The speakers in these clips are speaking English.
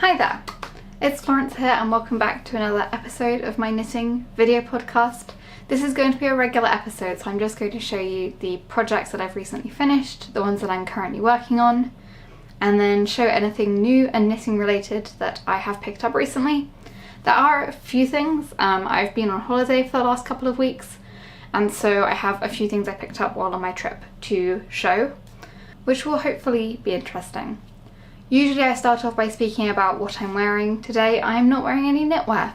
Hi there, it's Florence here and welcome back to another episode of my knitting video podcast. This is going to be a regular episode, so I'm just going to show you the projects that I've recently finished, the ones that I'm currently working on, and then show anything new and knitting related that I have picked up recently. There are a few things. I've been on holiday for the last couple of weeks, and so I have a few things I picked up while on my trip to show, which will hopefully be interesting. Usually I start off by speaking about what I'm wearing. Today I'm not wearing any knitwear.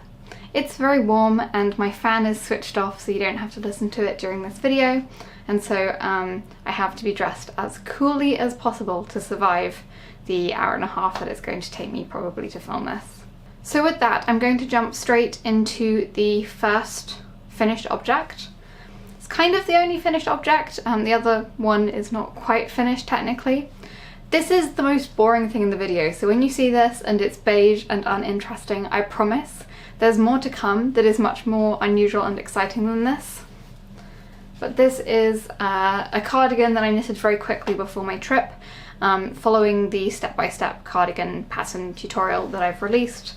It's very warm and my fan is switched off so you don't have to listen to it during this video, and so I have to be dressed as coolly as possible to survive the hour and a half that it's going to take me probably to film this. So with that, I'm going to jump straight into the first finished object. It's kind of the only finished object, the other one is not quite finished technically. This is the most boring thing in the video, so when you see this and it's beige and uninteresting, I promise there's more to come that is much more unusual and exciting than this. But this is a cardigan that I knitted very quickly before my trip, following the step-by-step cardigan pattern tutorial that I've released.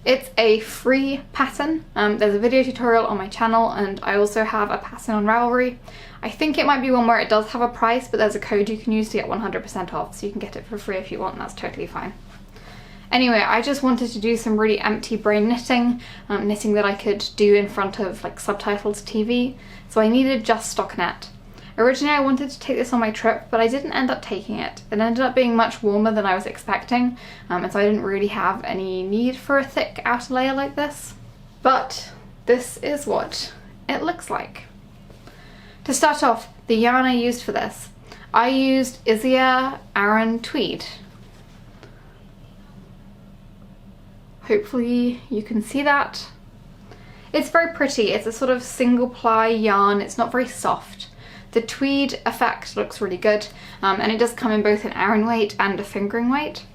It's a free pattern. There's a video tutorial on my channel and I also have a pattern on Ravelry. I think it might be one where it does have a price, but there's a code you can use to get 100% off, so you can get it for free if you want, and that's totally fine. Anyway, I just wanted to do some really empty brain knitting, knitting that I could do in front of like subtitled TV, so I needed just stockinette. Originally I wanted to take this on my trip, but I didn't end up taking it. It ended up being much warmer than I was expecting, and so I didn't really have any need for a thick outer layer like this. But this is what it looks like. To start off, the yarn I used for this, I used Isager Aran Tweed. Hopefully you can see that. It's very pretty. It's a sort of single ply yarn. It's not very soft. The tweed effect looks really good, and it does come in both an Aran weight and a fingering weight.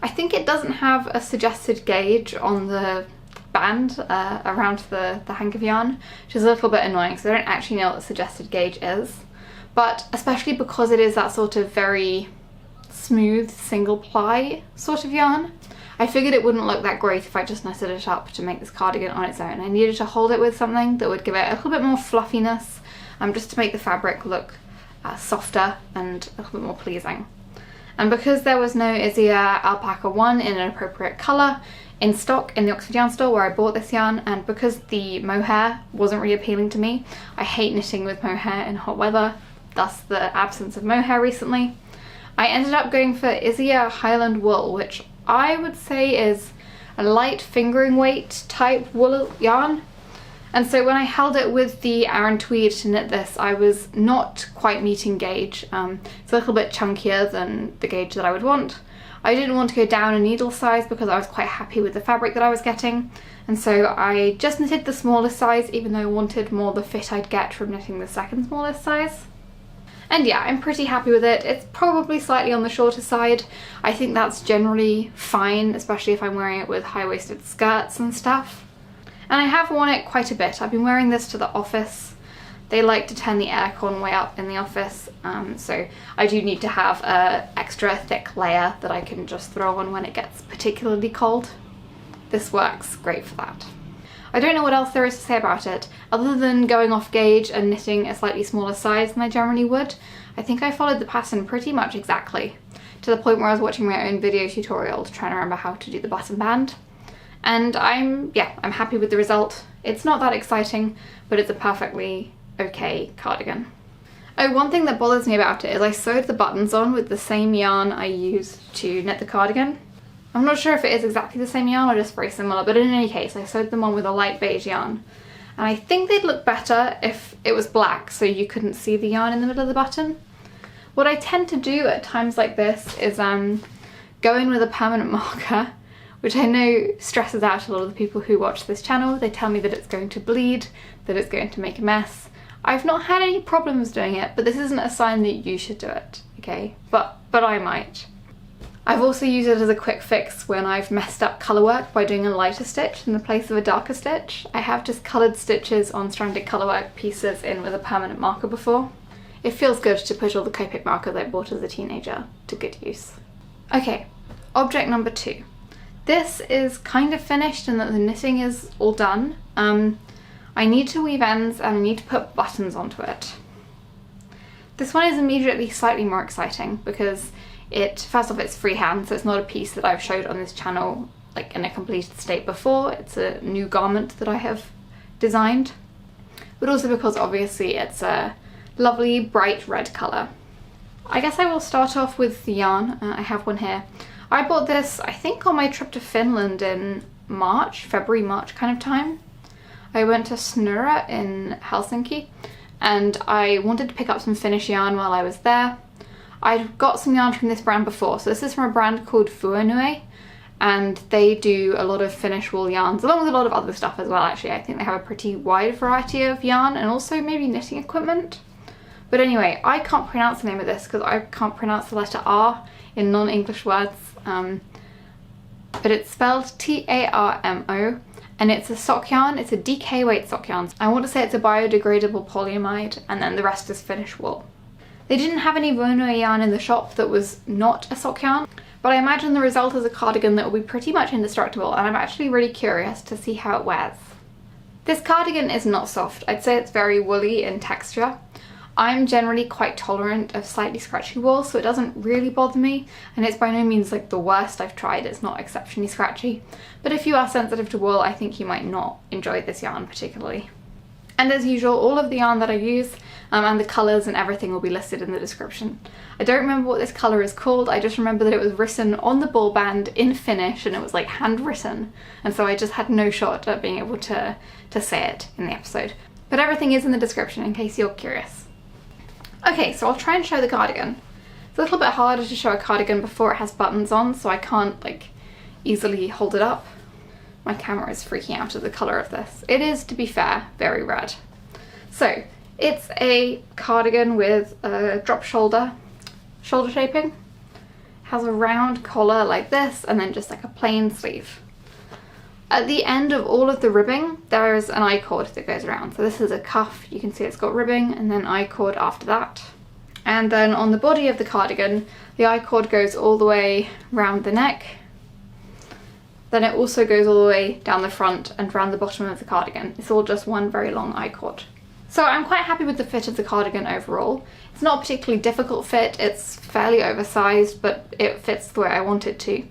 I think it doesn't have a suggested gauge on the band around the hank of yarn, which is a little bit annoying, so I don't actually know what the suggested gauge is. But especially because it is that sort of very smooth single ply sort of yarn, I figured it wouldn't look that great if I just knitted it up to make this cardigan on its own. I needed to hold it with something that would give it a little bit more fluffiness, just to make the fabric look softer and a little bit more pleasing. And because there was no Isager Alpaca 1 in an appropriate colour in stock in the Oxford Yarn Store where I bought this yarn, and because the mohair wasn't really appealing to me, I hate knitting with mohair in hot weather, thus the absence of mohair recently, I ended up going for Isager Highland Wool, which I would say is a light fingering weight type wool yarn. And so when I held it with the Aran Tweed to knit this, I was not quite meeting gauge. It's a little bit chunkier than the gauge that I would want. I didn't want to go down a needle size because I was quite happy with the fabric that I was getting, and so I just knitted the smallest size, even though I wanted more the fit I'd get from knitting the second smallest size. And yeah, I'm pretty happy with it. It's probably slightly on the shorter side. I think that's generally fine, especially if I'm wearing it with high-waisted skirts and stuff. And I have worn it quite a bit. I've been wearing this to the office. They like to turn the aircon way up in the office, so I do need to have an extra thick layer that I can just throw on when it gets particularly cold. This works great for that. I don't know what else there is to say about it, other than going off gauge and knitting a slightly smaller size than I generally would. I think I followed the pattern pretty much exactly, to the point where I was watching my own video tutorial to try and remember how to do the button band. And I'm happy with the result. It's not that exciting, but it's a perfectly okay cardigan. Oh, one thing that bothers me about it is I sewed the buttons on with the same yarn I used to knit the cardigan. I'm not sure if it is exactly the same yarn or just very similar, but in any case I sewed them on with a light beige yarn. And I think they'd look better if it was black so you couldn't see the yarn in the middle of the button. What I tend to do at times like this is go in with a permanent marker, which I know stresses out a lot of the people who watch this channel. They tell me that it's going to bleed, that it's going to make a mess. I've not had any problems doing it, but this isn't a sign that you should do it, okay? But I might. I've also used it as a quick fix when I've messed up colour work by doing a lighter stitch in the place of a darker stitch. I have just coloured stitches on stranded colourwork pieces in with a permanent marker before. It feels good to put all the Copic markers I bought as a teenager to good use. Okay, object number 2. This is kind of finished and that the knitting is all done. I need to weave ends and I need to put buttons onto it. This one is immediately slightly more exciting because first off, it's freehand, so it's not a piece that I've showed on this channel like in a completed state before. It's a new garment that I have designed, but also because obviously it's a lovely bright red colour. I guess I will start off with the yarn. I have one here. I bought this, I think, on my trip to Finland in February, March kind of time. I went to Snura in Helsinki and I wanted to pick up some Finnish yarn while I was there. I'd got some yarn from this brand before, so this is from a brand called Vuonue, and they do a lot of Finnish wool yarns, along with a lot of other stuff as well actually. I think they have a pretty wide variety of yarn and also maybe knitting equipment. But anyway, I can't pronounce the name of this because I can't pronounce the letter R in non-English words, but it's spelled Tarmo, and it's a sock yarn. It's a DK weight sock yarn. I want to say it's a biodegradable polyamide, and then the rest is Finnish wool. They didn't have any Vuonue yarn in the shop that was not a sock yarn, but I imagine the result is a cardigan that will be pretty much indestructible, and I'm actually really curious to see how it wears. This cardigan is not soft. I'd say it's very woolly in texture. I'm generally quite tolerant of slightly scratchy wool, so it doesn't really bother me, and it's by no means like the worst I've tried. It's not exceptionally scratchy, but if you are sensitive to wool, I think you might not enjoy this yarn particularly. And as usual, all of the yarn that I use and the colours and everything will be listed in the description. I don't remember what this colour is called, I just remember that it was written on the ball band in Finnish and it was like handwritten, and so I just had no shot at being able to say it in the episode. But everything is in the description in case you're curious. Okay, so I'll try and show the cardigan. It's a little bit harder to show a cardigan before it has buttons on, so I can't like easily hold it up. My camera is freaking out at the colour of this. It is, to be fair, very red. So, it's a cardigan with a drop shoulder shaping. It has a round collar like this, and then just like a plain sleeve. At the end of all of the ribbing, there is an I-cord that goes around. So this is a cuff, you can see it's got ribbing, and then I-cord after that. And then on the body of the cardigan, the I-cord goes all the way round the neck. Then it also goes all the way down the front and round the bottom of the cardigan. It's all just one very long I-cord. So I'm quite happy with the fit of the cardigan overall. It's not a particularly difficult fit, it's fairly oversized, but it fits the way I want it to.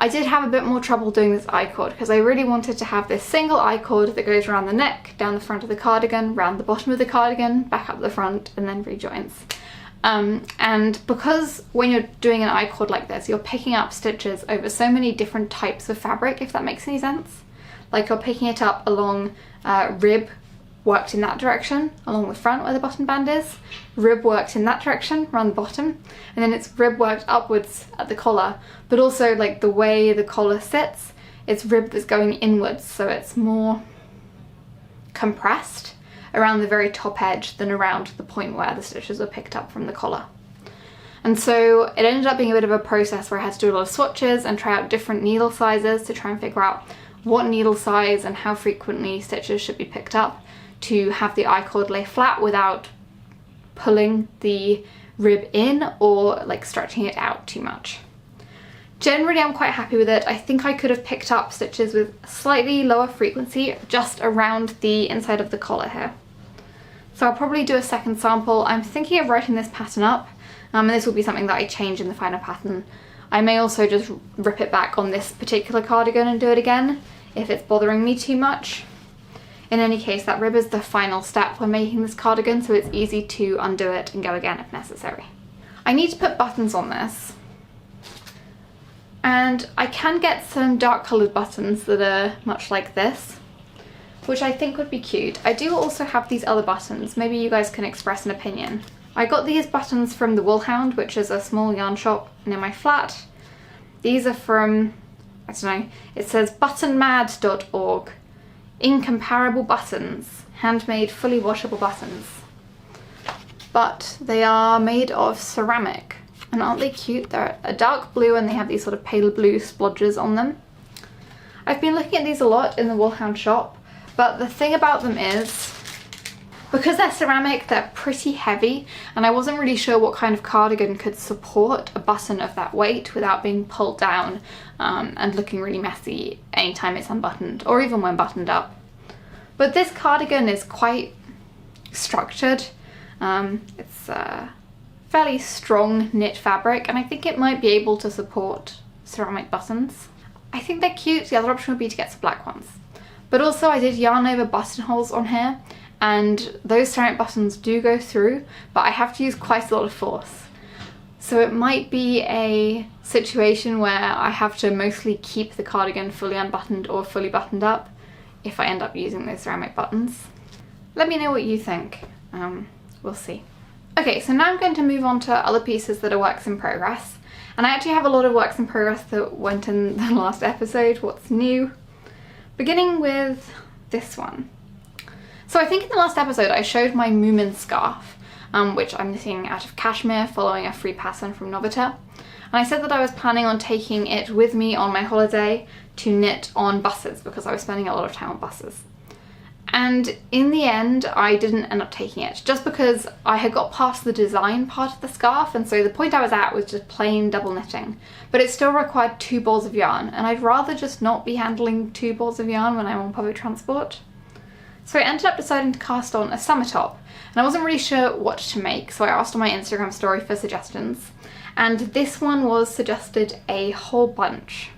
I did have a bit more trouble doing this I-cord because I really wanted to have this single I-cord that goes around the neck, down the front of the cardigan, round the bottom of the cardigan, back up the front, and then rejoins. And because when you're doing an I-cord like this, you're picking up stitches over so many different types of fabric, if that makes any sense. Like you're picking it up along rib, worked in that direction, along the front where the button band is, rib worked in that direction, around the bottom, and then it's rib worked upwards at the collar, but also like the way the collar sits, it's rib that's going inwards, so it's more compressed around the very top edge than around the point where the stitches were picked up from the collar. And so it ended up being a bit of a process where I had to do a lot of swatches and try out different needle sizes to try and figure out what needle size and how frequently stitches should be picked up to have the I-cord lay flat without pulling the rib in or like stretching it out too much. Generally I'm quite happy with it. I think I could have picked up stitches with slightly lower frequency just around the inside of the collar here. So I'll probably do a second sample. I'm thinking of writing this pattern up, and this will be something that I change in the final pattern. I may also just rip it back on this particular cardigan and do it again if it's bothering me too much. In any case, that rib is the final step when making this cardigan, so it's easy to undo it and go again if necessary. I need to put buttons on this, and I can get some dark coloured buttons that are much like this, which I think would be cute. I do also have these other buttons. Maybe you guys can express an opinion. I got these buttons from the Woolhound, which is a small yarn shop near my flat. These are from, I don't know, it says buttonmad.org. Incomparable buttons, handmade fully washable buttons. But they are made of ceramic, and aren't they cute? They're a dark blue and they have these sort of pale blue splodges on them. I've been looking at these a lot in the Woolhound shop, but the thing about them is Because they're ceramic, they're pretty heavy, and I wasn't really sure what kind of cardigan could support a button of that weight without being pulled down and looking really messy anytime it's unbuttoned, or even when buttoned up. But this cardigan is quite structured. It's fairly strong knit fabric, and I think it might be able to support ceramic buttons. I think they're cute. The other option would be to get some black ones. But also I did yarn over buttonholes on here, and those ceramic buttons do go through, but I have to use quite a lot of force. So it might be a situation where I have to mostly keep the cardigan fully unbuttoned or fully buttoned up if I end up using those ceramic buttons. Let me know what you think. We'll see. Okay, so now I'm going to move on to other pieces that are works in progress. And I actually have a lot of works in progress that went in the last episode, what's new. Beginning with this one. So I think in the last episode I showed my Moomin scarf, which I'm knitting out of cashmere following a free pattern from Mojito. And I said that I was planning on taking it with me on my holiday to knit on buses because I was spending a lot of time on buses. And in the end I didn't end up taking it just because I had got past the design part of the scarf, and so the point I was at was just plain double knitting, but it still required 2 balls of yarn, and I'd rather just not be handling 2 balls of yarn when I'm on public transport. So I ended up deciding to cast on a summer top, and I wasn't really sure what to make, so I asked on my Instagram story for suggestions, and this one was suggested a whole bunch.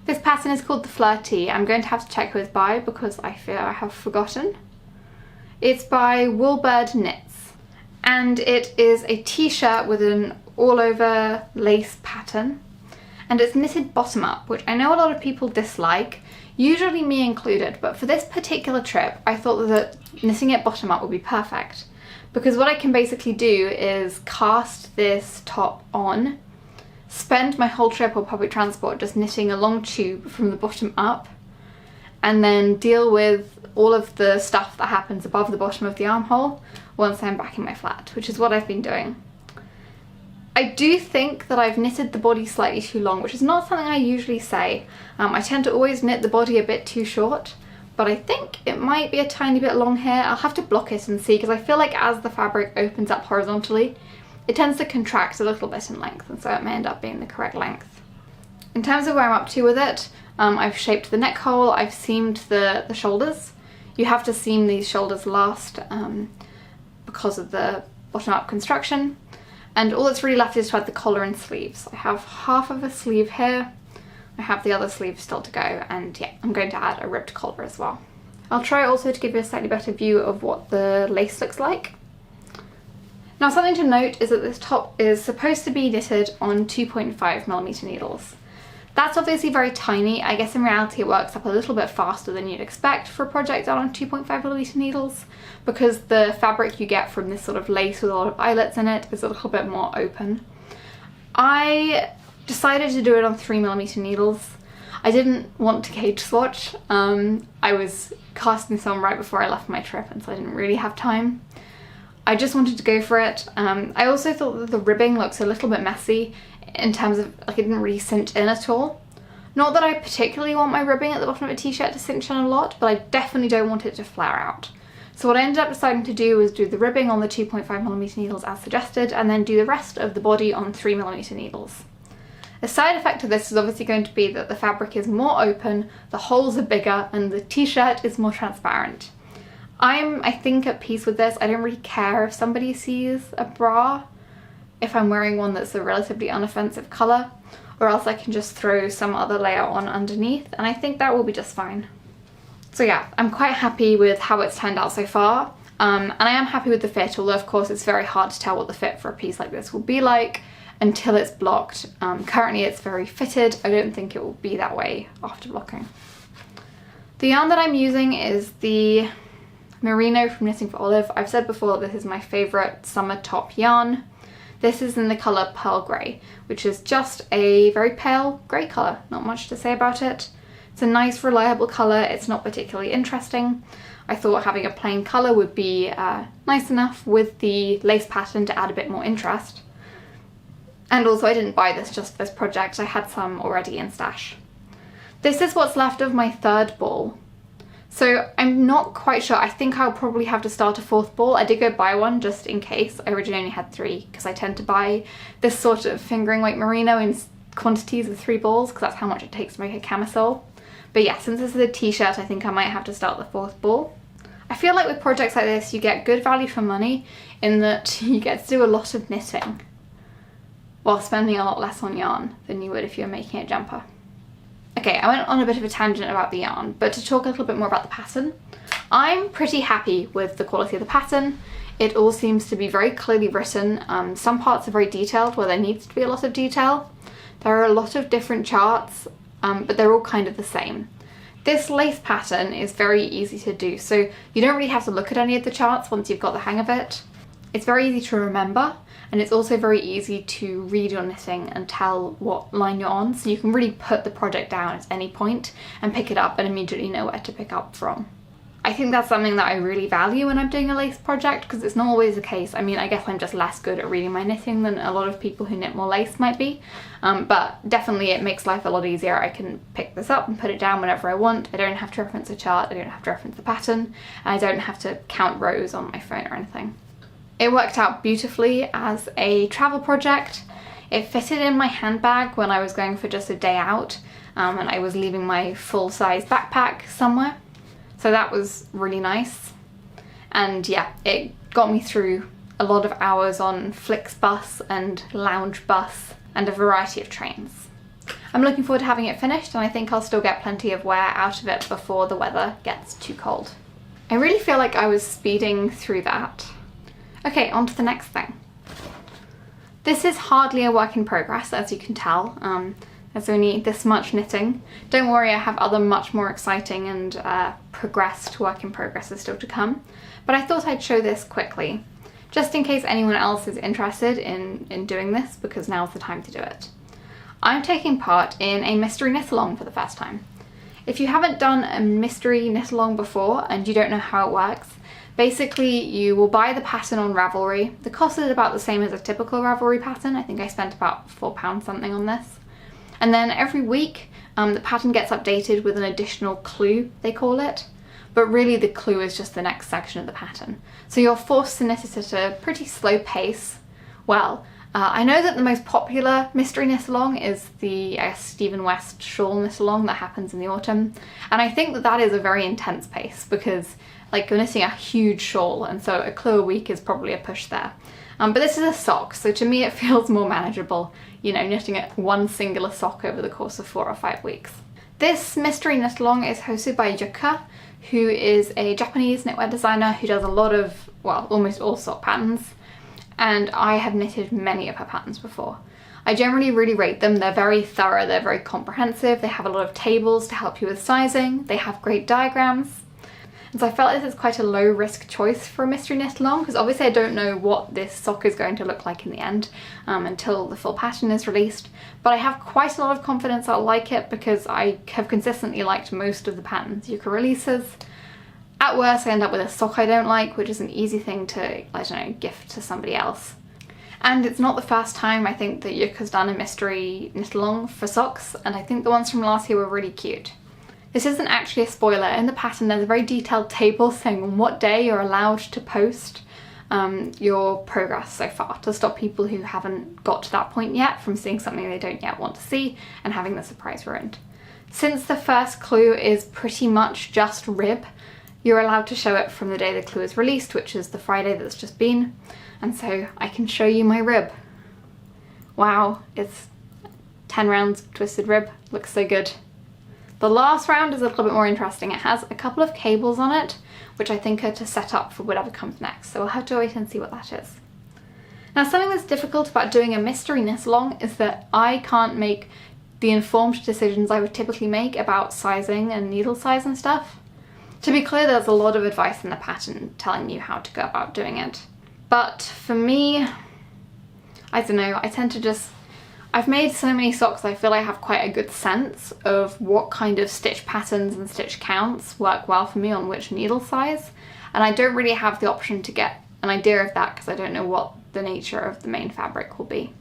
This pattern is called the Flirty. I'm going to have to check who it's by because I fear I have forgotten. It's by Woolbird Knits, and it is a t-shirt with an all-over lace pattern, and it's knitted bottom up, which I know a lot of people dislike, usually me included, but for this particular trip I thought that knitting it bottom up would be perfect, because what I can basically do is cast this top on, spend my whole trip on public transport just knitting a long tube from the bottom up, and then deal with all of the stuff that happens above the bottom of the armhole once I'm back in my flat, which is what I've been doing. I do think that I've knitted the body slightly too long, which is not something I usually say. I tend to always knit the body a bit too short, but I think it might be a tiny bit long here. I'll have to block it and see, because I feel like as the fabric opens up horizontally, it tends to contract a little bit in length, and so it may end up being the correct length. In terms of where I'm up to with it, I've shaped the neck hole, I've seamed the shoulders. You have to seam these shoulders last because of the bottom up construction. And all that's really left is to add the collar and sleeves. I have half of a sleeve here, I have the other sleeve still to go, and yeah, I'm going to add a ribbed collar as well. I'll try also to give you a slightly better view of what the lace looks like. Now, something to note is that this top is supposed to be knitted on 2.5mm needles. That's obviously very tiny. I guess in reality it works up a little bit faster than you'd expect for a project done on 2.5mm needles, because the fabric you get from this sort of lace with a lot of eyelets in it is a little bit more open. I decided to do it on 3mm needles. I didn't want to gauge swatch. I was casting some right before I left my trip, and so I didn't really have time. I just wanted to go for it. I also thought that the ribbing looks a little bit messy in terms of, like, it didn't really cinch in at all. Not that I particularly want my ribbing at the bottom of a t-shirt to cinch in a lot, but I definitely don't want it to flare out. So what I ended up deciding to do was do the ribbing on the 2.5mm needles as suggested, and then do the rest of the body on 3mm needles. A side effect of this is obviously going to be that the fabric is more open, the holes are bigger, and the t-shirt is more transparent. I'm, I think, at peace with this. I don't really care if somebody sees a bra if I'm wearing one that's a relatively unoffensive colour, or else I can just throw some other layer on underneath, and I think that will be just fine. So yeah, I'm quite happy with how it's turned out so far, and I am happy with the fit, although of course it's very hard to tell what the fit for a piece like this will be like until it's blocked. Currently it's very fitted. I don't think it will be that way after blocking. The yarn that I'm using is the Merino from Knitting for Olive. I've said before this is my favourite summer top yarn. This is in the colour Pearl Grey, which is just a very pale grey colour, not much to say about it. It's a nice reliable colour, it's not particularly interesting. I thought having a plain colour would be nice enough with the lace pattern to add a bit more interest. And also I didn't buy this just for this project, I had some already in stash. This is what's left of my third ball. So I'm not quite sure. I think I'll probably have to start a 4th ball. I did go buy one just in case. I originally only had 3 because I tend to buy this sort of fingering weight merino in quantities of 3 balls because that's how much it takes to make a camisole. But yeah, since this is a t-shirt, I think I might have to start the 4th ball. I feel like with projects like this, you get good value for money in that you get to do a lot of knitting while spending a lot less on yarn than you would if you were making a jumper. Okay, I went on a bit of a tangent about the yarn, but to talk a little bit more about the pattern, I'm pretty happy with the quality of the pattern. It all seems to be very clearly written. Some parts are very detailed where there needs to be a lot of detail. There are a lot of different charts, but they're all kind of the same. This lace pattern is very easy to do, so you don't really have to look at any of the charts once you've got the hang of it. It's very easy to remember, and it's also very easy to read your knitting and tell what line you're on, so you can really put the project down at any point and pick it up and immediately know where to pick up from. I think that's something that I really value when I'm doing a lace project, because it's not always the case. I mean, I guess I'm just less good at reading my knitting than a lot of people who knit more lace might be, but definitely it makes life a lot easier. I can pick this up and put it down whenever I want. I don't have to reference a chart, I don't have to reference the pattern, and I don't have to count rows on my phone or anything. It worked out beautifully as a travel project. It fitted in my handbag when I was going for just a day out, and I was leaving my full-size backpack somewhere. So that was really nice. And yeah, it got me through a lot of hours on Flixbus and Lounge Bus and a variety of trains. I'm looking forward to having it finished, and I think I'll still get plenty of wear out of it before the weather gets too cold. I really feel like I was speeding through that. Okay, on to the next thing. This is hardly a work in progress, as you can tell. There's only this much knitting. Don't worry, I have other much more exciting and progressed work in progresses still to come. But I thought I'd show this quickly, just in case anyone else is interested in doing this, because now's the time to do it. I'm taking part in a mystery knit-along for the first time. If you haven't done a mystery knit-along before and you don't know how it works, basically you will buy the pattern on Ravelry. The cost is about the same as a typical Ravelry pattern. I think I spent about £4 something on this. And then every week the pattern gets updated with an additional clue, they call it. But really the clue is just the next section of the pattern. So you're forced to knit it at a pretty slow pace. Well, I know that the most popular mystery knit-along is the Stephen West shawl knit-along that happens in the autumn. And I think that that is a very intense pace because like you're knitting a huge shawl, and so a clue a week is probably a push there. But this is a sock, so to me it feels more manageable, you know, knitting it one singular sock over the course of 4 or 5 weeks. This mystery knit-along is hosted by Yuka, who is a Japanese knitwear designer who does a lot of, well, almost all sock patterns, and I have knitted many of her patterns before. I generally really rate them. They're very thorough, they're very comprehensive, they have a lot of tables to help you with sizing, they have great diagrams. And so I felt like this is quite a low risk choice for a mystery knit-along, because obviously I don't know what this sock is going to look like in the end until the full pattern is released, but I have quite a lot of confidence I'll like it because I have consistently liked most of the patterns Yuka releases. At worst, I end up with a sock I don't like, which is an easy thing to, I don't know, gift to somebody else. And it's not the first time I think that Yuka's done a mystery knit-along for socks, and I think the ones from last year were really cute. This isn't actually a spoiler. In the pattern there's a very detailed table saying on what day you're allowed to post your progress so far, to stop people who haven't got to that point yet from seeing something they don't yet want to see and having the surprise ruined. Since the first clue is pretty much just rib, you're allowed to show it from the day the clue is released, which is the Friday that's just been, and so I can show you my rib. Wow, it's 10 rounds of twisted rib, looks so good. The last round is a little bit more interesting. It has a couple of cables on it, which I think are to set up for whatever comes next, so we'll have to wait and see what that is. Now, something that's difficult about doing a mystery knit-along is that I can't make the informed decisions I would typically make about sizing and needle size and stuff. To be clear, there's a lot of advice in the pattern telling you how to go about doing it. But for me, I don't know, I tend to just, I've made so many socks I feel I have quite a good sense of what kind of stitch patterns and stitch counts work well for me on which needle size, and I don't really have the option to get an idea of that because I don't know what the nature of the main fabric will be.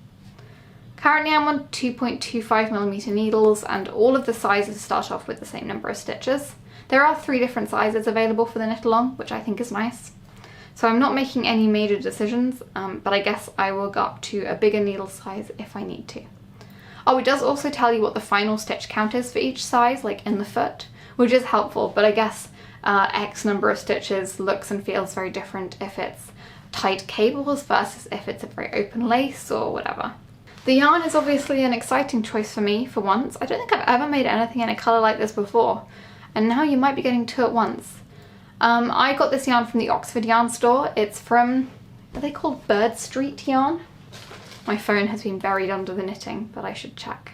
Currently I'm on 2.25mm needles, and all of the sizes start off with the same number of stitches. There are 3 different sizes available for the knit along, which I think is nice. So I'm not making any major decisions, but I guess I will go up to a bigger needle size if I need to. Oh, it does also tell you what the final stitch count is for each size, like in the foot, which is helpful, but I guess X number of stitches looks and feels very different if it's tight cables versus if it's a very open lace or whatever. The yarn is obviously an exciting choice for me for once. I don't think I've ever made anything in a colour like this before, and now you might be getting 2 at once. I got this yarn from the Oxford yarn store. It's from, are they called Bird Street yarn? My phone has been buried under the knitting, but I should check.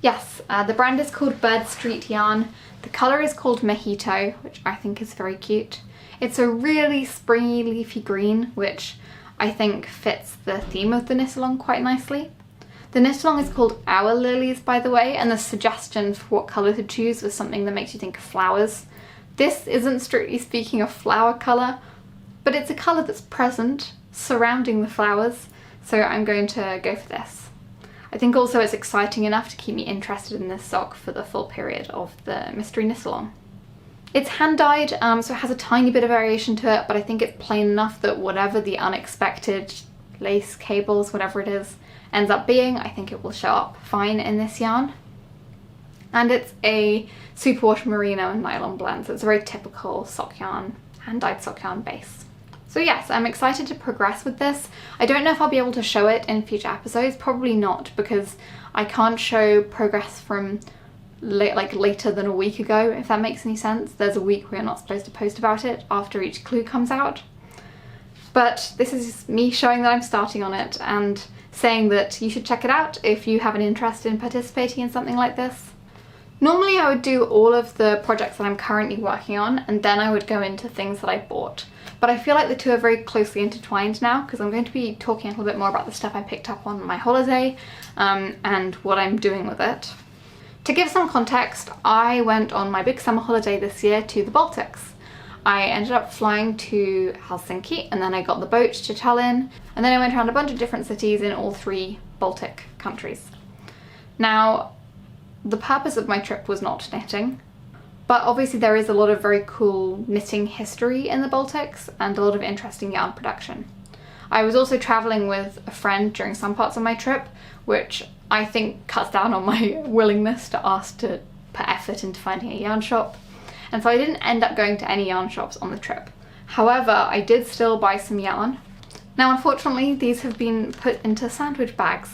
Yes, the brand is called Bird Street yarn. The colour is called Mojito, which I think is very cute. It's a really springy leafy green, which I think fits the theme of the knit along quite nicely. The knit along is called Our Lilies, by the way, and the suggestion for what colour to choose was something that makes you think of flowers. This isn't strictly speaking a flower colour, but it's a colour that's present surrounding the flowers, so I'm going to go for this. I think also it's exciting enough to keep me interested in this sock for the full period of the mystery knit along. It's hand dyed, so it has a tiny bit of variation to it, but I think it's plain enough that whatever the unexpected lace, cables, whatever it is, ends up being, I think it will show up fine in this yarn. And it's a superwash merino and nylon blend, so it's a very typical sock yarn, hand-dyed sock yarn base. So yes, I'm excited to progress with this. I don't know if I'll be able to show it in future episodes, probably not, because I can't show progress from later than a week ago, if that makes any sense. There's a week where you're not supposed to post about it after each clue comes out. But this is me showing that I'm starting on it and saying that you should check it out if you have an interest in participating in something like this. Normally I would do all of the projects that I'm currently working on, and then I would go into things that I bought. But I feel like the two are very closely intertwined now, because I'm going to be talking a little bit more about the stuff I picked up on my holiday and what I'm doing with it. To give some context, I went on my big summer holiday this year to the Baltics. I ended up flying to Helsinki, and then I got the boat to Tallinn, and then I went around a bunch of different cities in all 3 Baltic countries. Now, the purpose of my trip was not knitting, but obviously there is a lot of very cool knitting history in the Baltics and a lot of interesting yarn production. I was also travelling with a friend during some parts of my trip, which I think cuts down on my willingness to ask to put effort into finding a yarn shop, and so I didn't end up going to any yarn shops on the trip. However, I did still buy some yarn. Now unfortunately these have been put into sandwich bags.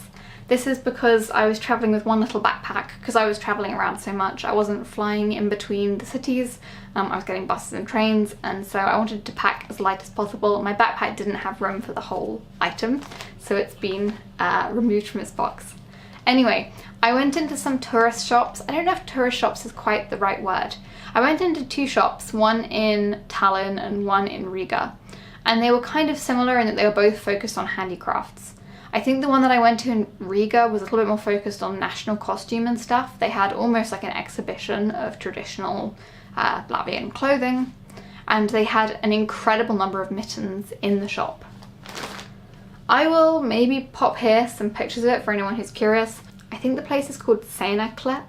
This is because I was travelling with one little backpack, because I was travelling around so much. I wasn't flying in between the cities, I was getting buses and trains, and so I wanted to pack as light as possible. My backpack didn't have room for the whole item, so it's been removed from its box. Anyway, I went into some tourist shops. I don't know if tourist shops is quite the right word. I went into 2 shops, one in Tallinn and one in Riga, and they were kind of similar in that they were both focused on handicrafts. I think the one that I went to in Riga was a little bit more focused on national costume and stuff. They had almost like an exhibition of traditional Latvian clothing, and they had an incredible number of mittens in the shop. I will maybe pop here some pictures of it for anyone who's curious. I think the place is called Seinäklets.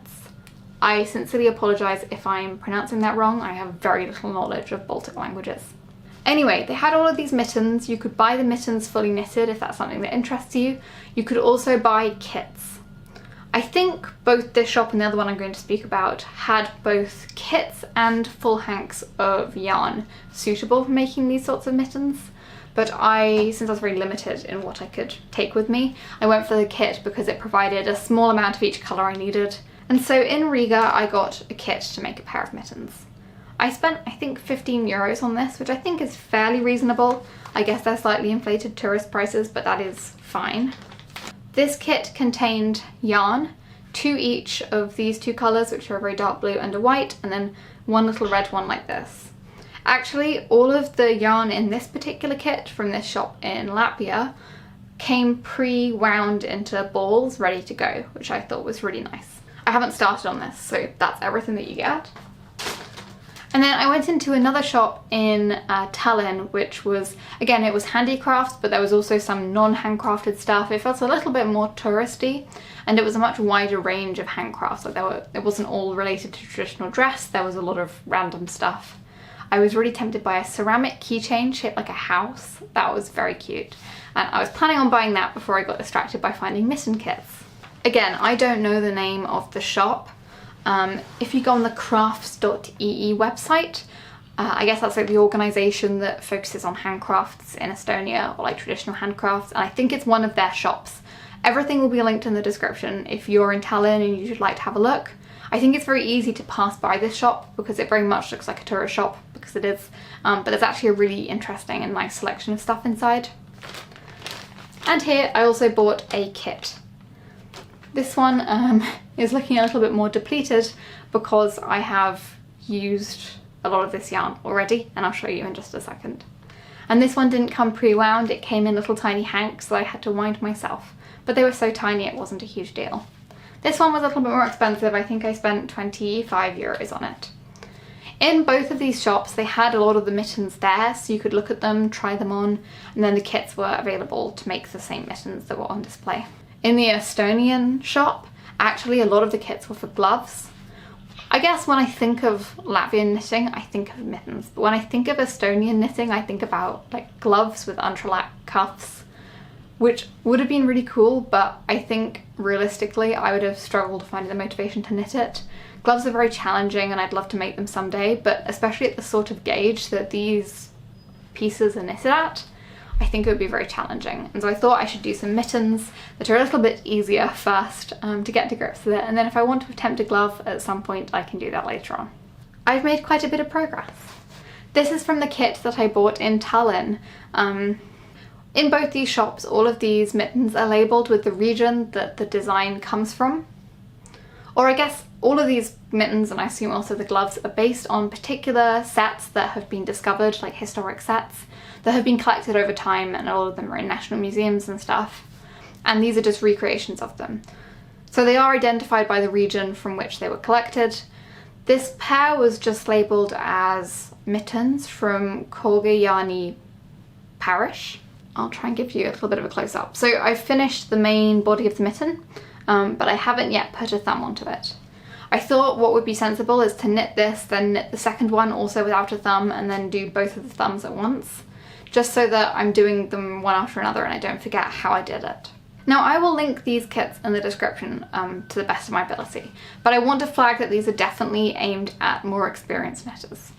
I sincerely apologise if I'm pronouncing that wrong. I have very little knowledge of Baltic languages. Anyway, they had all of these mittens. You could buy the mittens fully knitted if that's something that interests you. You could also buy kits. I think both this shop and the other one I'm going to speak about had both kits and full hanks of yarn suitable for making these sorts of mittens. But since I was very limited in what I could take with me, I went for the kit because it provided a small amount of each colour I needed. And so in Riga I got a kit to make a pair of mittens. I spent, I think, 15 euros on this, which I think is fairly reasonable. I guess they're slightly inflated tourist prices, but that is fine. This kit contained yarn, 2 each of these 2 colours, which are a very dark blue and a white, and then one little red one like this. Actually, all of the yarn in this particular kit from this shop in Latvia came pre-wound into balls ready to go, which I thought was really nice. I haven't started on this, so that's everything that you get. And then I went into another shop in Tallinn, which was, again, it was handicrafts, but there was also some non-handcrafted stuff. It felt a little bit more touristy, and it was a much wider range of handcrafts. Like it wasn't all related to traditional dress, there was a lot of random stuff. I was really tempted by a ceramic keychain shaped like a house. That was very cute. And I was planning on buying that before I got distracted by finding mitten kits. Again, I don't know the name of the shop. If you go on the crafts.ee website, I guess that's like the organisation that focuses on handcrafts in Estonia, or like traditional handcrafts, and I think it's one of their shops. Everything will be linked in the description if you're in Tallinn and you'd like to have a look. I think it's very easy to pass by this shop because it very much looks like a tourist shop, because it is, but there's actually a really interesting and nice selection of stuff inside. And here I also bought a kit. This one is looking a little bit more depleted because I have used a lot of this yarn already, and I'll show you in just a second. And this one didn't come pre-wound, it came in little tiny hanks, so I had to wind myself. But they were so tiny it wasn't a huge deal. This one was a little bit more expensive. I think I spent 25 euros on it. In both of these shops they had a lot of the mittens there, so you could look at them, try them on, and then the kits were available to make the same mittens that were on display. In the Estonian shop, actually a lot of the kits were for gloves. I guess when I think of Latvian knitting, I think of mittens, but when I think of Estonian knitting, I think about like gloves with entrelac cuffs, which would have been really cool, but I think realistically I would have struggled finding the motivation to knit it. Gloves are very challenging and I'd love to make them someday, but especially at the sort of gauge that these pieces are knitted at, I think it would be very challenging. And so I thought I should do some mittens that are a little bit easier first to get to grips with it, and then if I want to attempt a glove at some point I can do that later on. I've made quite a bit of progress. This is from the kit that I bought in Tallinn. In both these shops, all of these mittens are labelled with the region that the design comes from. Or I guess all of these mittens, and I assume also the gloves, are based on particular sets that have been discovered, like historic sets, that have been collected over time, and a lot of them are in national museums and stuff. And these are just recreations of them. So they are identified by the region from which they were collected. This pair was just labelled as mittens from Kolgajani parish. I'll try and give you a little bit of a close-up. So I've finished the main body of the mitten, but I haven't yet put a thumb onto it. I thought what would be sensible is to knit this, then knit the second one also without a thumb, and then do both of the thumbs at once, just so that I'm doing them one after another and I don't forget how I did it. Now I will link these kits in the description to the best of my ability, but I want to flag that these are definitely aimed at more experienced knitters.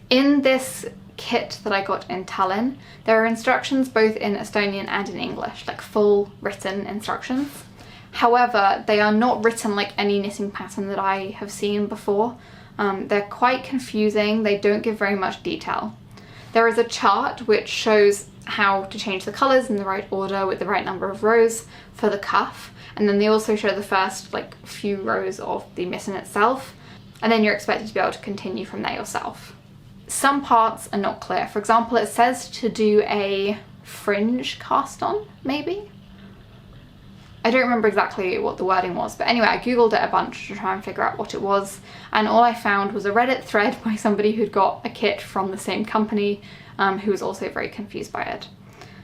In this kit that I got in Tallinn, there are instructions both in Estonian and in English, like full written instructions. However, they are not written like any knitting pattern that I have seen before. They're quite confusing, they don't give very much detail. There is a chart which shows how to change the colours in the right order with the right number of rows for the cuff, and then they also show the first like few rows of the mitten itself, and then you're expected to be able to continue from there yourself. Some parts are not clear. For example, it says to do a fringe cast on, maybe? I don't remember exactly what the wording was, but anyway, I googled it a bunch to try and figure out what it was, and all I found was a Reddit thread by somebody who'd got a kit from the same company who was also very confused by it.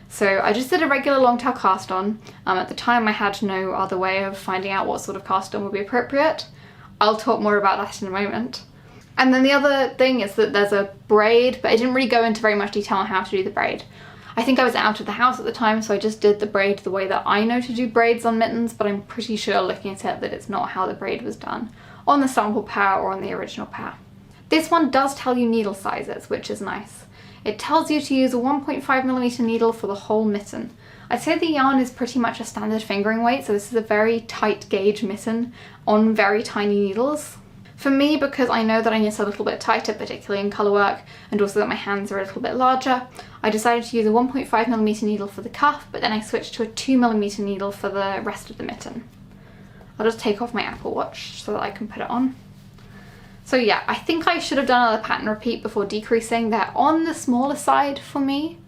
So I just did a regular long tail cast on. At the time I had no other way of finding out what sort of cast on would be appropriate. I'll talk more about that in a moment. And then the other thing is that there's a braid, but I didn't really go into very much detail on how to do the braid. I think I was out of the house at the time, so I just did the braid the way that I know to do braids on mittens, but I'm pretty sure looking at it that it's not how the braid was done on the sample pair or on the original pair. This one does tell you needle sizes, which is nice. It tells you to use a 1.5mm needle for the whole mitten. I'd say the yarn is pretty much a standard fingering weight, so this is a very tight gauge mitten on very tiny needles. For me, because I know that I knit a little bit tighter, particularly in colour work, and also that my hands are a little bit larger, I decided to use a 1.5mm needle for the cuff, but then I switched to a 2mm needle for the rest of the mitten. I'll just take off my Apple Watch so that I can put it on. So yeah, I think I should have done another pattern repeat before decreasing. They're on the smaller side for me,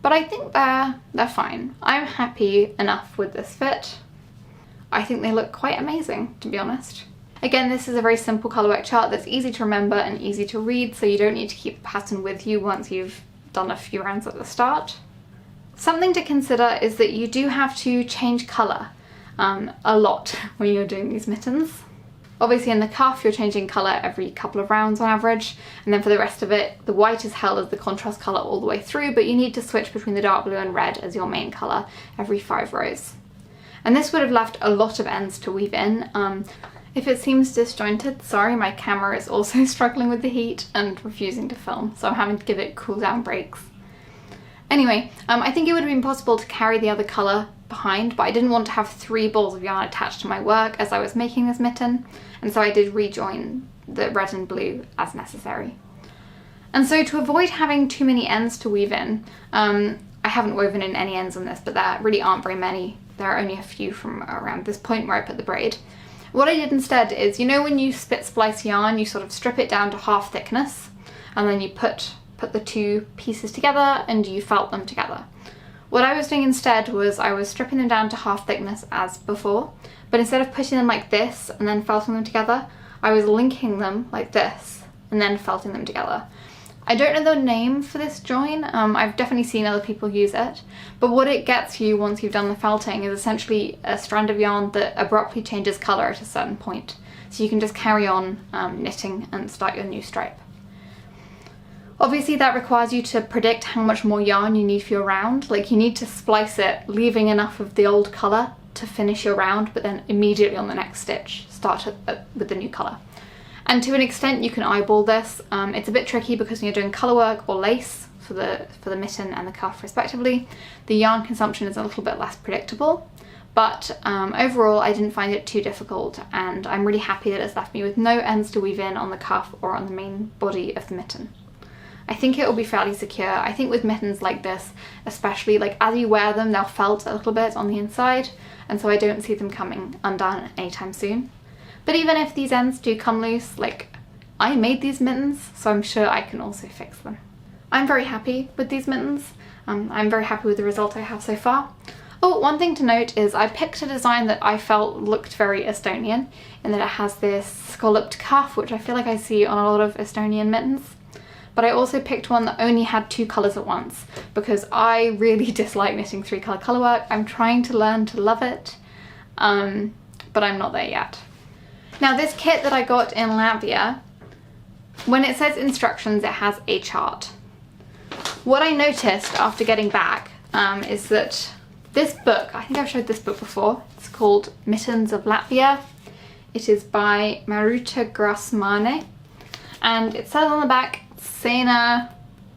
but I think they're fine. I'm happy enough with this fit. I think they look quite amazing, to be honest. Again, this is a very simple colourwork chart that's easy to remember and easy to read, so you don't need to keep the pattern with you once you've done a few rounds at the start. Something to consider is that you do have to change colour a lot when you're doing these mittens. Obviously in the cuff you're changing colour every couple of rounds on average, and then for the rest of it the white is held as the contrast colour all the way through, but you need to switch between the dark blue and red as your main colour every 5 rows. And this would have left a lot of ends to weave in. If it seems disjointed, sorry, my camera is also struggling with the heat and refusing to film, so I'm having to give it cool down breaks. Anyway, I think it would have been possible to carry the other colour behind, but I didn't want to have 3 balls of yarn attached to my work as I was making this mitten, and so I did rejoin the red and blue as necessary. And so to avoid having too many ends to weave in, I haven't woven in any ends on this, but there really aren't very many. There are only a few from around this point where I put the braid. What I did instead is, you know when you split splice yarn, you sort of strip it down to half thickness, and then you put the 2 pieces together and you felt them together. What I was doing instead was I was stripping them down to half thickness as before, but instead of putting them like this and then felting them together, I was linking them like this and then felting them together. I don't know the name for this join, I've definitely seen other people use it, but what it gets you once you've done the felting is essentially a strand of yarn that abruptly changes colour at a certain point, so you can just carry on knitting and start your new stripe. Obviously that requires you to predict how much more yarn you need for your round. Like, you need to splice it, leaving enough of the old colour to finish your round, but then immediately on the next stitch start with the new colour. And to an extent you can eyeball this. It's a bit tricky because when you're doing colour work or lace for the mitten and the cuff respectively, the yarn consumption is a little bit less predictable. But overall I didn't find it too difficult, and I'm really happy that it's left me with no ends to weave in on the cuff or on the main body of the mitten. I think it will be fairly secure. I think with mittens like this, especially, like as you wear them, they'll felt a little bit on the inside, and so I don't see them coming undone anytime soon. But even if these ends do come loose, like, I made these mittens, so I'm sure I can also fix them. I'm very happy with these mittens. I'm very happy with the result I have so far. Oh, one thing to note is I picked a design that I felt looked very Estonian, in that it has this scalloped cuff, which I feel like I see on a lot of Estonian mittens. But I also picked one that only had 2 colours at once, because I really dislike knitting 3-colour colourwork. I'm trying to learn to love it, but I'm not there yet. Now this kit that I got in Latvia, when it says instructions, it has a chart. What I noticed after getting back is that this book, I think I've showed this book before, it's called Mittens of Latvia. It is by Mojito, and it says on the back Sena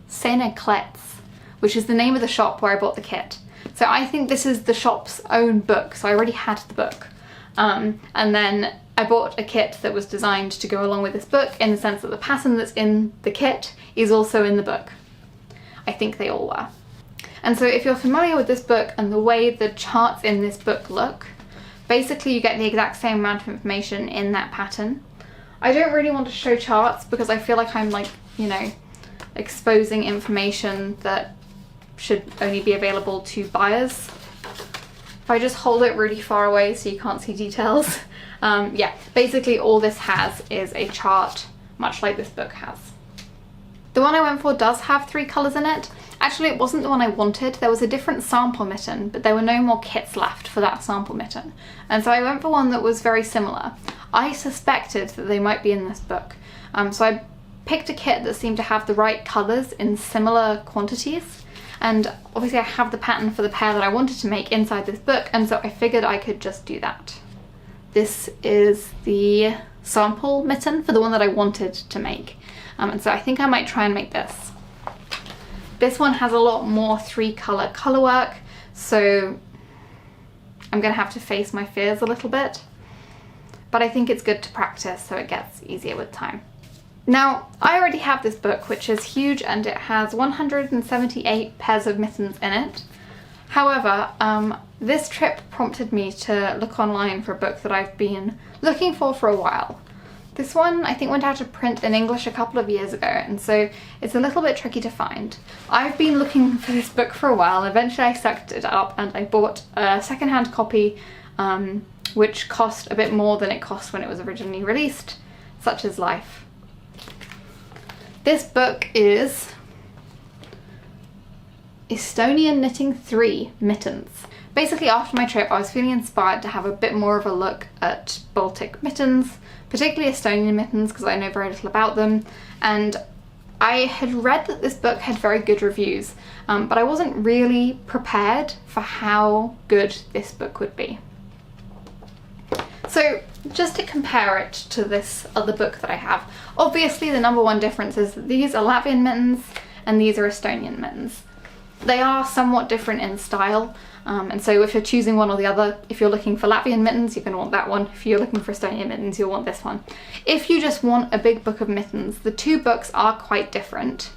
Klets, which is the name of the shop where I bought the kit. So I think this is the shop's own book, so I already had the book. And then I bought a kit that was designed to go along with this book, in the sense that the pattern that's in the kit is also in the book. I think they all were. And so if you're familiar with this book and the way the charts in this book look, basically you get the exact same amount of information in that pattern. I don't really want to show charts because I feel like I'm, like, you know, exposing information that should only be available to buyers. If I just hold it really far away so you can't see details. Yeah, basically all this has is a chart, much like this book has. The one I went for does have 3 colours in it. Actually, it wasn't the one I wanted. There was a different sample mitten, but there were no more kits left for that sample mitten. And so I went for one that was very similar. I suspected that they might be in this book. So I picked a kit that seemed to have the right colours in similar quantities. And obviously I have the pattern for the pair that I wanted to make inside this book, and so I figured I could just do that. This is the sample mitten for the one that I wanted to make. And so I think I might try and make this. This one has a lot more 3-colour colourwork, so I'm going to have to face my fears a little bit. But I think it's good to practice so it gets easier with time. Now, I already have this book, which is huge, and it has 178 pairs of mittens in it. However, this trip prompted me to look online for a book that I've been looking for a while. This one I think went out of print in English a couple of years ago, and so it's a little bit tricky to find. I've been looking for this book for a while, and eventually I sucked it up and I bought a secondhand copy which cost a bit more than it cost when it was originally released. Such is life. This book is Estonian Knitting 3 Mittens. Basically, after my trip, I was feeling inspired to have a bit more of a look at Baltic mittens, particularly Estonian mittens, because I know very little about them, and I had read that this book had very good reviews, but I wasn't really prepared for how good this book would be. So just to compare it to this other book that I have, obviously the number one difference is that these are Latvian mittens and these are Estonian mittens. They are somewhat different in style, and so if you're choosing one or the other, if you're looking for Latvian mittens, you're going to want that one. If you're looking for Estonian mittens, you'll want this one. If you just want a big book of mittens, the two books are quite different.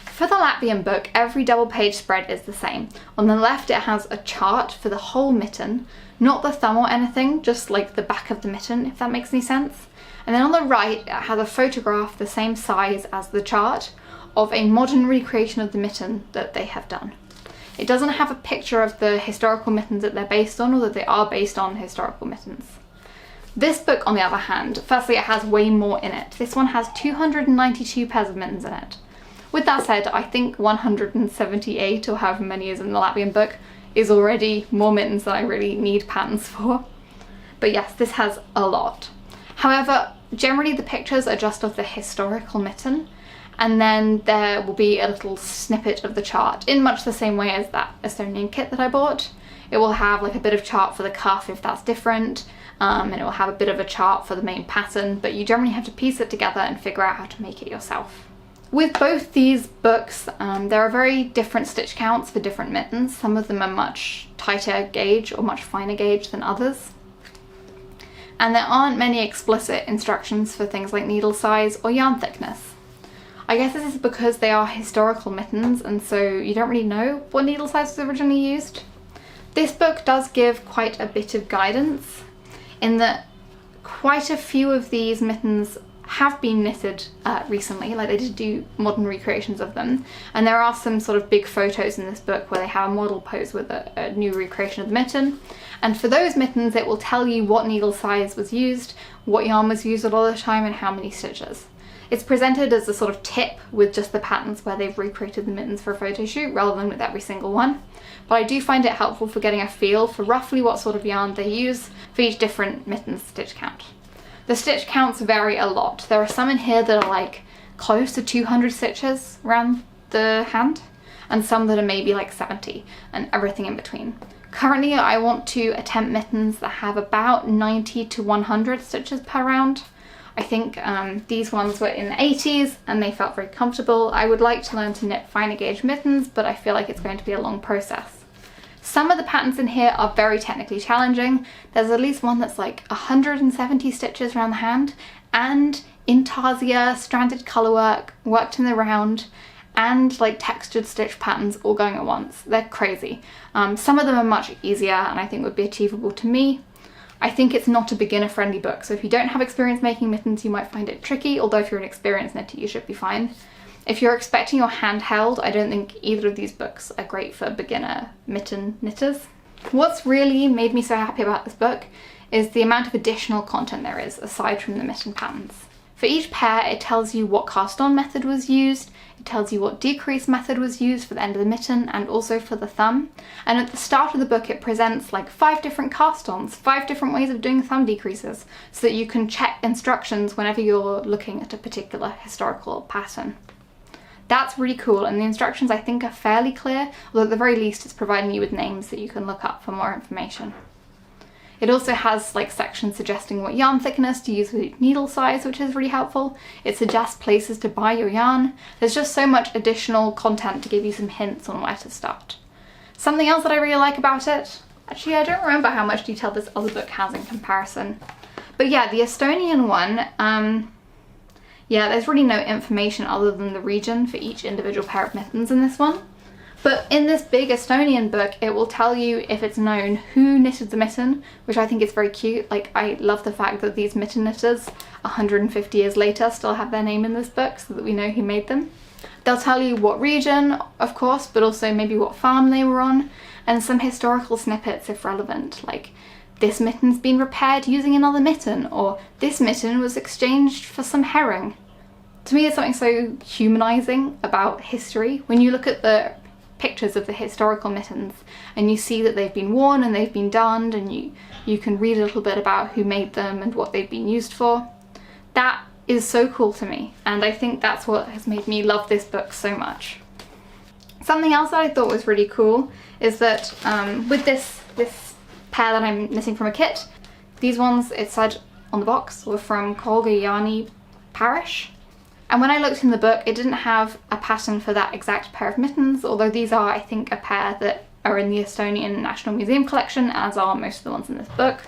For the Latvian book, every double page spread is the same. On the left it has a chart for the whole mitten, not the thumb or anything, just like the back of the mitten, if that makes any sense. And then on the right it has a photograph the same size as the chart of a modern recreation of the mitten that they have done. It doesn't have a picture of the historical mittens that they're based on, or that they are based on historical mittens. This book, on the other hand, firstly it has way more in it. This one has 292 pairs of mittens in it. With that said, I think 178, or however many is in the Latvian book, is already more mittens than I really need patterns for. But yes, this has a lot. However, generally the pictures are just of the historical mitten, and then there will be a little snippet of the chart in much the same way as that Estonian kit that I bought. It will have like a bit of chart for the cuff if that's different, and it will have a bit of a chart for the main pattern, but you generally have to piece it together and figure out how to make it yourself. With both these books, there are very different stitch counts for different mittens. Some of them are much tighter gauge or much finer gauge than others. And there aren't many explicit instructions for things like needle size or yarn thickness. I guess this is because they are historical mittens, and so you don't really know what needle size was originally used. This book does give quite a bit of guidance, in that quite a few of these mittens have been knitted recently, like they did do modern recreations of them, and there are some sort of big photos in this book where they have a model pose with a new recreation of the mitten, and for those mittens it will tell you what needle size was used, what yarn was used a lot of the time, and how many stitches. It's presented as a sort of tip with just the patterns where they've recreated the mittens for a photo shoot rather than with every single one, but I do find it helpful for getting a feel for roughly what sort of yarn they use for each different mitten's stitch count. The stitch counts vary a lot. There are some in here that are like close to 200 stitches around the hand, and some that are maybe like 70, and everything in between. Currently I want to attempt mittens that have about 90 to 100 stitches per round. I think these ones were in the 80s and they felt very comfortable. I would like to learn to knit finer gauge mittens, but I feel like it's going to be a long process. Some of the patterns in here are very technically challenging. There's at least one that's like 170 stitches around the hand, and intarsia, stranded colourwork, worked in the round, and like textured stitch patterns all going at once. They're crazy. Some of them are much easier and I think would be achievable to me. I think it's not a beginner friendly book, so if you don't have experience making mittens you might find it tricky, although if you're an experienced knitter you should be fine. If you're expecting your handheld, I don't think either of these books are great for beginner mitten knitters. What's really made me so happy about this book is the amount of additional content there is aside from the mitten patterns. For each pair it tells you what cast on method was used, it tells you what decrease method was used for the end of the mitten and also for the thumb, and at the start of the book it presents like 5 different cast ons, 5 different ways of doing thumb decreases, so that you can check instructions whenever you're looking at a particular historical pattern. That's really cool, and the instructions I think are fairly clear, although at the very least it's providing you with names that you can look up for more information. It also has like sections suggesting what yarn thickness to use with each needle size, which is really helpful. It suggests places to buy your yarn. There's just so much additional content to give you some hints on where to start. Something else that I really like about it, actually I don't remember how much detail this other book has in comparison, but yeah, the Estonian one, yeah, there's really no information other than the region for each individual pair of mittens in this one. But in this big Estonian book, it will tell you if it's known who knitted the mitten, which I think is very cute. Like, I love the fact that these mitten knitters, 150 years later, still have their name in this book so that we know who made them. They'll tell you what region, of course, but also maybe what farm they were on, and some historical snippets if relevant, like this mitten's been repaired using another mitten, or this mitten was exchanged for some herring. To me, there's something so humanizing about history. When you look at the pictures of the historical mittens and you see that they've been worn and they've been darned, and you can read a little bit about who made them and what they've been used for, that is so cool to me, and I think that's what has made me love this book so much. Something else that I thought was really cool is that with this pair that I'm knitting from a kit, these ones, it said on the box, were from Kolgajani parish. And when I looked in the book, it didn't have a pattern for that exact pair of mittens, although these are, I think, a pair that are in the Estonian National Museum collection, as are most of the ones in this book.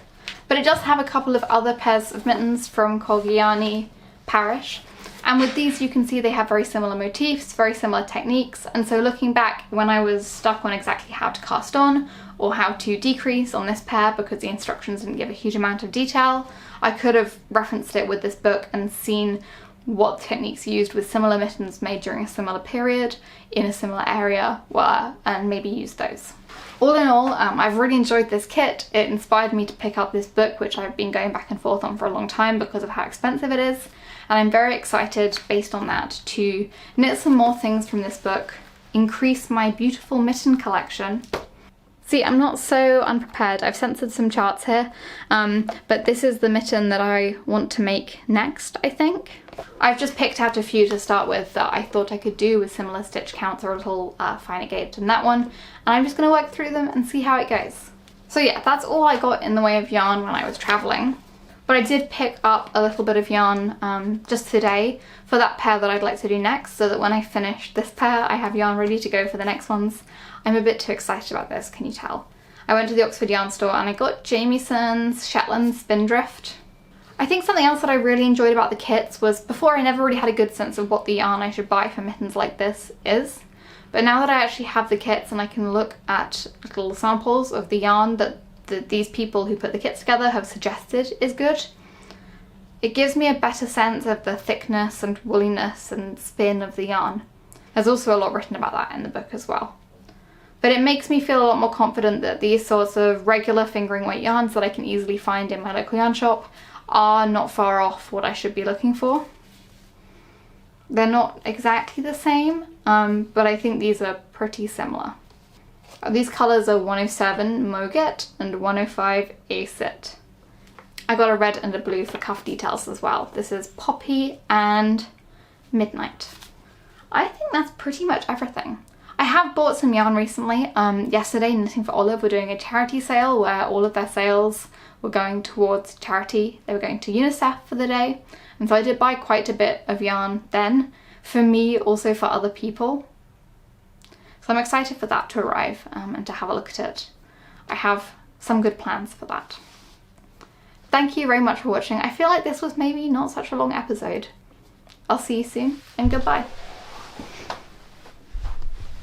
But it does have a couple of other pairs of mittens from Kolgajani parish. And with these, you can see they have very similar motifs, very similar techniques. And so looking back, when I was stuck on exactly how to cast on or how to decrease on this pair, because the instructions didn't give a huge amount of detail, I could have referenced it with this book and seen what techniques used with similar mittens made during a similar period in a similar area were, and maybe use those. All in all, I've really enjoyed this kit. It inspired me to pick up this book, which I've been going back and forth on for a long time because of how expensive it is. And I'm very excited, based on that, to knit some more things from this book, increase my beautiful mitten collection. See, I'm not so unprepared. I've censored some charts here, but this is the mitten that I want to make next, I think. I've just picked out a few to start with that I thought I could do with similar stitch counts or a little finer gauge than that one, and I'm just going to work through them and see how it goes. So yeah, that's all I got in the way of yarn when I was travelling. But I did pick up a little bit of yarn just today for that pair that I'd like to do next, so that when I finish this pair, I have yarn ready to go for the next ones. I'm a bit too excited about this, can you tell? I went to the Oxford yarn store and I got Jamieson's Shetland Spindrift. I think something else that I really enjoyed about the kits was, before I never really had a good sense of what the yarn I should buy for mittens like this is. But now that I actually have the kits and I can look at little samples of the yarn that these people who put the kits together have suggested is good, it gives me a better sense of the thickness and wooliness and spin of the yarn. There's also a lot written about that in the book as well. But it makes me feel a lot more confident that these sorts of regular fingering weight yarns that I can easily find in my local yarn shop are not far off what I should be looking for. They're not exactly the same, but I think these are pretty similar. These colours are 107 Moget and 105 Acet. I got a red and a blue for cuff details as well. This is Poppy and Midnight. I think that's pretty much everything. I have bought some yarn recently. Yesterday, Knitting for Olive were doing a charity sale where all of their sales were going towards charity. They were going to UNICEF for the day. And so I did buy quite a bit of yarn then, for me, also for other people. So I'm excited for that to arrive and to have a look at it. I have some good plans for that. Thank you very much for watching. I feel like this was maybe not such a long episode. I'll see you soon, and goodbye.